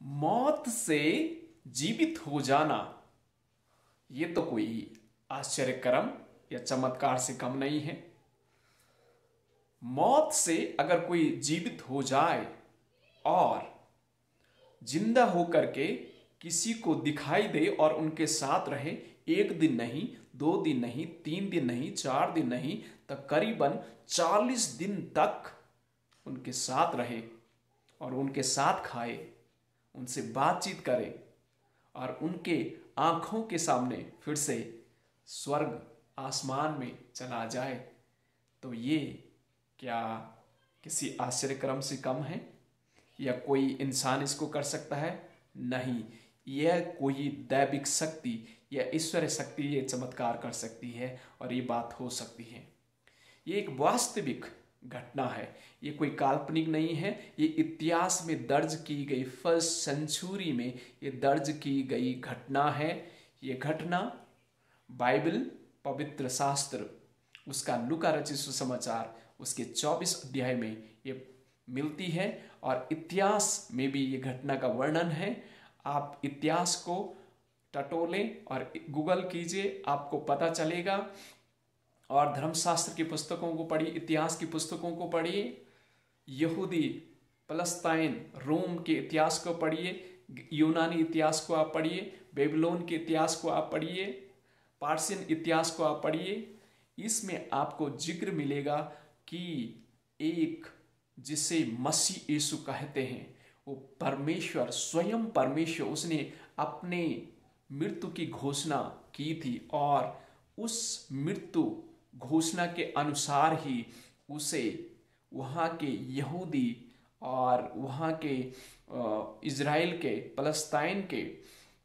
मौत से जीवित हो जाना, ये तो कोई आश्चर्यक्रम या चमत्कार से कम नहीं है। मौत से अगर कोई जीवित हो जाए और जिंदा होकर के किसी को दिखाई दे और उनके साथ रहे, एक दिन नहीं, 2 दिन नहीं, 3 दिन नहीं, 4 दिन नहीं, तो करीबन 40 दिन तक उनके साथ रहे और उनके साथ खाए, उनसे बातचीत करे और उनके आंखों के सामने फिर से स्वर्ग आसमान में चला जाए, तो ये क्या किसी आश्चर्यक्रम से कम है? या कोई इंसान इसको कर सकता है? नहीं, यह कोई दैविक शक्ति या ईश्वरीय शक्ति ये चमत्कार कर सकती है और ये बात हो सकती है। ये एक वास्तविक घटना है, ये कोई काल्पनिक नहीं है। ये इतिहास में दर्ज की गई, फर्स्ट सेंचुरी में ये दर्ज की गई घटना है। ये घटना बाइबल, पवित्र शास्त्र, उसका लूका रचित सुसमाचार, उसके 24 अध्याय में ये मिलती है और इतिहास में भी ये घटना का वर्णन है। आप इतिहास को टटोलें और गूगल कीजिए, आपको पता चलेगा। और धर्मशास्त्र की पुस्तकों को पढ़िए, इतिहास की पुस्तकों को पढ़िए, यहूदी, फलस्तीन, रोम के इतिहास को पढ़िए, यूनानी इतिहास को आप पढ़िए, बेबीलोन के इतिहास को आप पढ़िए, पार्सियन इतिहास को आप पढ़िए। इसमें आपको जिक्र मिलेगा कि एक जिसे मसीह यीशु कहते हैं, वो परमेश्वर, स्वयं परमेश्वर, उसने अपने मृत्यु की घोषणा की थी और उस मृत्यु घोषणा के अनुसार ही उसे वहाँ के यहूदी और वहाँ के इज़राइल के, फलस्तीन के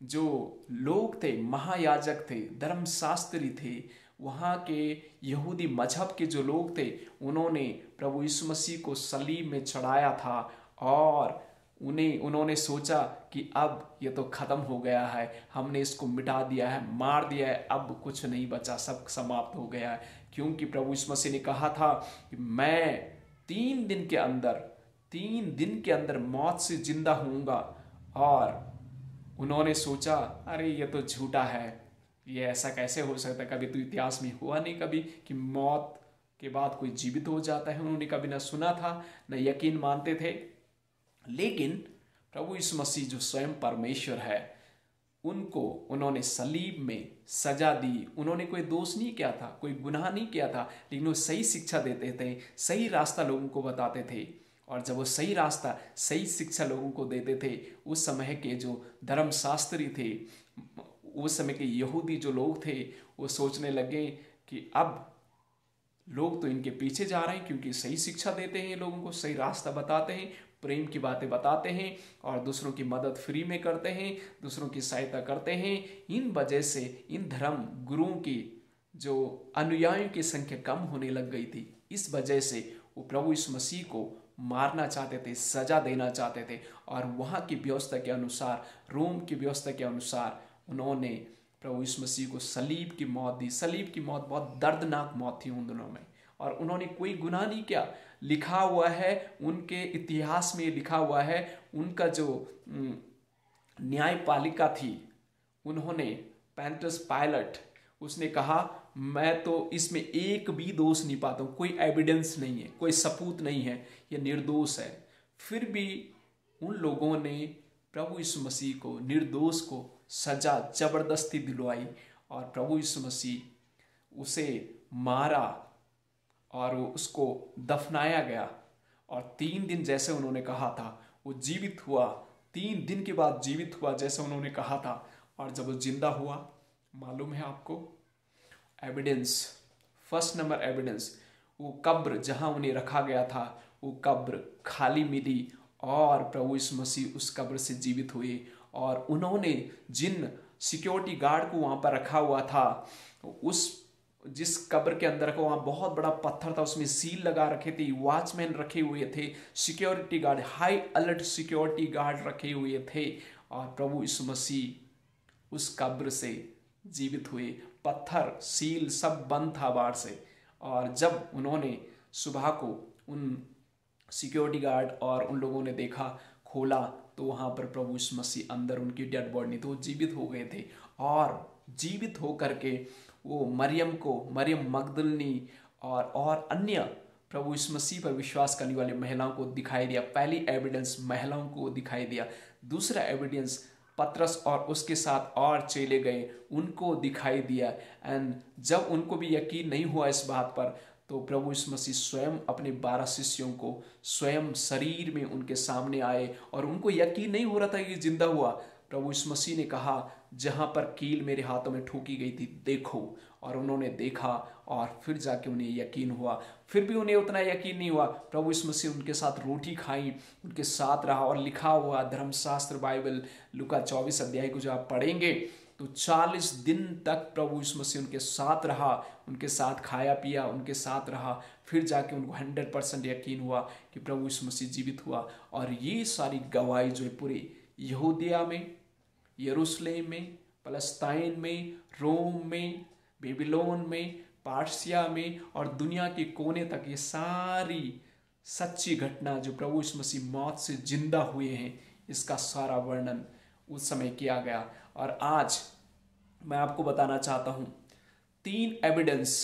जो लोग थे, महायाजक थे, धर्मशास्त्री थे, वहाँ के यहूदी मजहब के जो लोग थे, उन्होंने प्रभु यीशु मसीह को सलीब में चढ़ाया था और उन्होंने सोचा कि अब ये तो खत्म हो गया है, हमने इसको मिटा दिया है, मार दिया है, अब कुछ नहीं बचा, सब समाप्त हो गया है। क्योंकि प्रभु यीशु मसीह ने कहा था कि मैं 3 दिन के अंदर मौत से जिंदा होऊंगा। और उन्होंने सोचा, अरे ये तो झूठा है, ये ऐसा कैसे हो सकता है, कभी तो इतिहास में हुआ नहीं कभी कि मौत के बाद कोई जीवित हो जाता है। उन्होंने कभी ना सुना था, न यकीन मानते थे। लेकिन प्रभु यीशु मसीह जो स्वयं परमेश्वर है, उनको उन्होंने सलीब में सजा दी। उन्होंने कोई दोष नहीं किया था, कोई गुनाह नहीं किया था, लेकिन वो सही शिक्षा देते थे, सही रास्ता लोगों को बताते थे। और जब वो सही रास्ता, सही शिक्षा लोगों को देते थे, उस समय के जो धर्मशास्त्री थे, उस समय के यहूदी जो लोग थे, वो सोचने लगे कि अब लोग तो इनके पीछे जा रहे हैं, क्योंकि सही शिक्षा देते हैं, लोगों को सही रास्ता बताते हैं, प्रेम की बातें बताते हैं और दूसरों की मदद फ्री में करते हैं, दूसरों की सहायता करते हैं। इन वजह से इन धर्म गुरुओं की जो अनुयायियों की संख्या कम होने लग गई थी। इस वजह से वो प्रभु यीशु मसीह को मारना चाहते थे, सजा देना चाहते थे। और वहाँ की व्यवस्था के अनुसार, रोम की व्यवस्था के अनुसार, उन्होंने प्रभु यीशु मसीह को सलीब की मौत दी। सलीब की मौत बहुत दर्दनाक मौत थी उन दिनों में, और उन्होंने कोई गुनाह नहीं किया। लिखा हुआ है, उनके इतिहास में लिखा हुआ है, उनका जो न्यायपालिका थी, उन्होंने पैंटस पायलट, उसने कहा मैं तो इसमें एक भी दोष नहीं पाता हूँ, कोई एविडेंस नहीं है, कोई सबूत नहीं है, ये निर्दोष है। फिर भी उन लोगों ने प्रभु यीशु मसीह को, निर्दोष को, सजा जबरदस्ती दिलवाई और प्रभु यीशु मसीह उसे मारा और उसको दफनाया गया। और 3 दिन जैसे उन्होंने कहा था, वो जीवित हुआ। 3 दिन के बाद जीवित हुआ जैसे उन्होंने कहा था। और जब वो जिंदा हुआ, मालूम है आपको, एविडेंस, फर्स्ट नंबर एविडेंस, वो कब्र जहां उन्हें रखा गया था, वो कब्र खाली मिली और प्रभु यीशु मसीह उस कब्र से जीवित हुए। और उन्होंने जिन सिक्योरिटी गार्ड को वहां पर रखा हुआ था, उस जिस कब्र के अंदर को, वहां बहुत बड़ा पत्थर था, उसमें सील लगा रखे थे, वॉचमैन रखे हुए थे, security guard, high alert security guard रखे हुए थे। और प्रभु यीशु मसीह उस कब्र से जीवित हुए। पत्थर, सील सब बंद था बाहर से। और जब उन्होंने सुबह को उन सिक्योरिटी गार्ड और उन लोगों ने देखा, खोला, तो वहाँ पर प्रभु यीशु मसीह अंदर उनकी डेड बॉडी नहीं थी, वो जीवित हो गए थे। और जीवित हो करके वो मरियम मगदलिनी और अन्य प्रभु यीशु मसीह पर विश्वास करने वाली महिलाओं को दिखाई दिया। पहली एविडेंस महिलाओं को दिखाई दिया। दूसरा एविडेंस पतरस और उसके साथ और चले गए, उनको दिखाई दिया। एंड जब उनको भी यकीन नहीं हुआ इस बात पर, तो प्रभु यीशु मसीह स्वयं अपने 12 शिष्यों को स्वयं शरीर में उनके सामने आए और उनको यकीन नहीं हो रहा था कि जिंदा हुआ। प्रभु यीशु मसीह ने कहा, जहां पर कील मेरे हाथों में ठोकी गई थी देखो। और उन्होंने देखा और फिर जाके उन्हें यकीन हुआ। फिर भी उन्हें उतना यकीन नहीं हुआ। प्रभु यीशु मसीह उनके साथ रोटी खाई, उनके साथ रहा। और लिखा हुआ धर्मशास्त्र बाइबल लूका 24 अध्याय को जब आप पढ़ेंगे तो 40 दिन तक प्रभु यीशु मसीह उनके साथ रहा, उनके साथ खाया पिया, उनके साथ रहा। फिर जाके उनको 100% यकीन हुआ कि प्रभु यीशु मसीह जीवित हुआ। और ये सारी गवाही जो है पूरे यहूदिया में, यरूशलेम में, पलस्तीन में, रोम में, बेबीलोन में, पार्सिया में और दुनिया के कोने तक, ये सारी सच्ची घटना जो प्रभु यीशु मसीह मौत से जिंदा हुए हैं, इसका सारा वर्णन उस समय किया गया। और आज मैं आपको बताना चाहता हूं 3 एविडेंस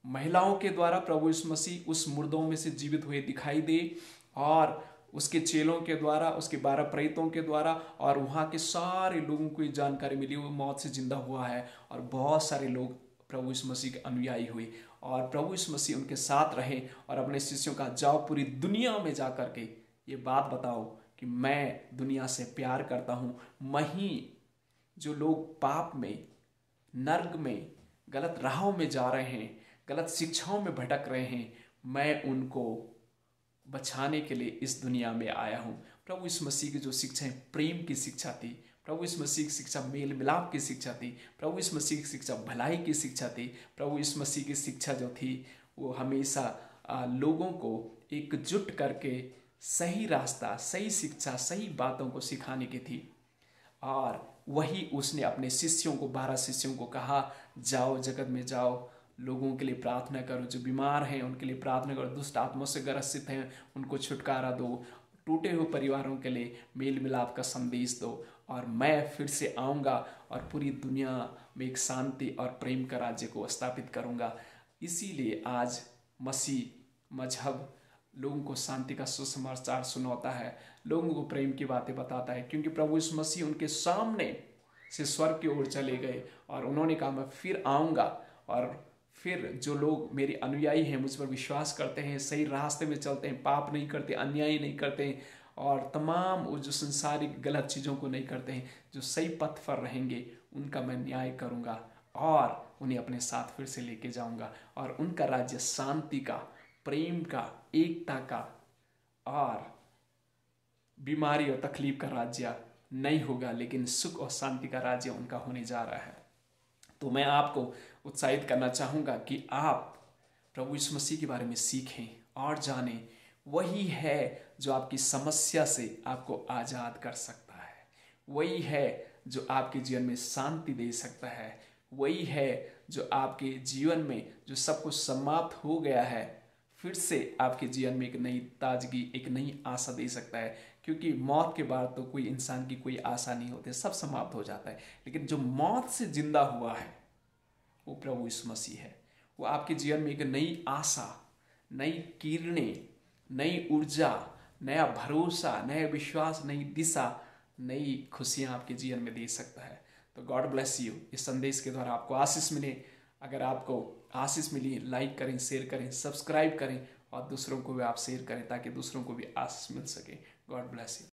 महिलाओं के द्वारा प्रभु यीशु मसीह उस मुर्दों में से जीवित हुए दिखाई दे, और उसके चेलों के द्वारा, उसके 12 प्रेरितों के द्वारा, और वहाँ के सारे लोगों को ये जानकारी मिली वो मौत से जिंदा हुआ है। और बहुत सारे लोग प्रभु यीशु मसीह के अनुयायी हुए और प्रभु यीशु मसीह उनके साथ रहे और अपने शिष्यों का, जाओ पूरी दुनिया में जा करके ये बात बताओ कि मैं दुनिया से प्यार करता हूँ। वहीं जो लोग पाप में, नर्क में, गलत राहों में जा रहे हैं, गलत शिक्षाओं में भटक रहे हैं, मैं उनको बचाने के लिए इस दुनिया में आया हूँ। प्रभु यीशु मसीह की जो शिक्षा प्रेम की शिक्षा थी, प्रभु यीशु मसीह की शिक्षा मेल मिलाप की शिक्षा थी, प्रभु यीशु मसीह की शिक्षा भलाई की शिक्षा थी, प्रभु यीशु मसीह की शिक्षा जो थी वो हमेशा लोगों को एकजुट करके सही रास्ता, सही शिक्षा, सही बातों को सिखाने की थी। और वही उसने अपने शिष्यों को, 12 शिष्यों को कहा, जाओ जगत में जाओ, लोगों के लिए प्रार्थना करो, जो बीमार हैं उनके लिए प्रार्थना करो, दुष्ट आत्माओं से ग्रसित हैं उनको छुटकारा दो, टूटे हुए परिवारों के लिए मेल मिलाप का संदेश दो, और मैं फिर से आऊँगा और पूरी दुनिया में एक शांति और प्रेम का राज्य को स्थापित करूँगा। इसीलिए आज मसीह मजहब लोगों को शांति का सुसमाचार सुनाता है, लोगों को प्रेम की बातें बताता है, क्योंकि प्रभु यीशु मसीह उनके सामने से स्वर्ग की ओर चले गए और उन्होंने कहा मैं फिर आऊँगा, और फिर जो लोग मेरे अनुयायी हैं, मुझ पर विश्वास करते हैं, सही रास्ते में चलते हैं, पाप नहीं करते, अन्याय नहीं करते और तमाम वो जो संसारिक गलत चीज़ों को नहीं करते हैं, जो सही पथ पर रहेंगे, उनका मैं न्याय करूँगा और उन्हें अपने साथ फिर से लेके जाऊँगा। और उनका राज्य शांति का, प्रेम का, एकता का और बीमारी और तकलीफ का राज्य नहीं होगा, लेकिन सुख और शांति का राज्य उनका होने जा रहा है। तो मैं आपको उत्साहित करना चाहूँगा कि आप प्रभु यीशु मसीह के बारे में सीखें और जानें। वही है जो आपकी समस्या से आपको आज़ाद कर सकता है, वही है जो आपके जीवन में शांति दे सकता है, वही है जो आपके जीवन में जो सब कुछ समाप्त हो गया है, फिर से आपके जीवन में एक नई ताजगी, एक नई आशा दे सकता है। क्योंकि मौत के बाद तो कोई इंसान की कोई आशा नहीं होती, सब समाप्त हो जाता है। लेकिन जो मौत से जिंदा हुआ है वो प्रभु यीशु मसीह है। वो आपके जीवन में एक नई आशा, नई किरणें, नई ऊर्जा, नया भरोसा, नया विश्वास, नई दिशा, नई खुशियाँ आपके जीवन में दे सकता है। तो गॉड ब्लेस यू। इस संदेश के द्वारा आपको आशीष मिले। अगर आपको आशीष मिली, लाइक करें, शेयर करें, सब्सक्राइब करें और दूसरों को भी आप शेयर करें ताकि दूसरों को भी आशीष मिल सके। God bless you.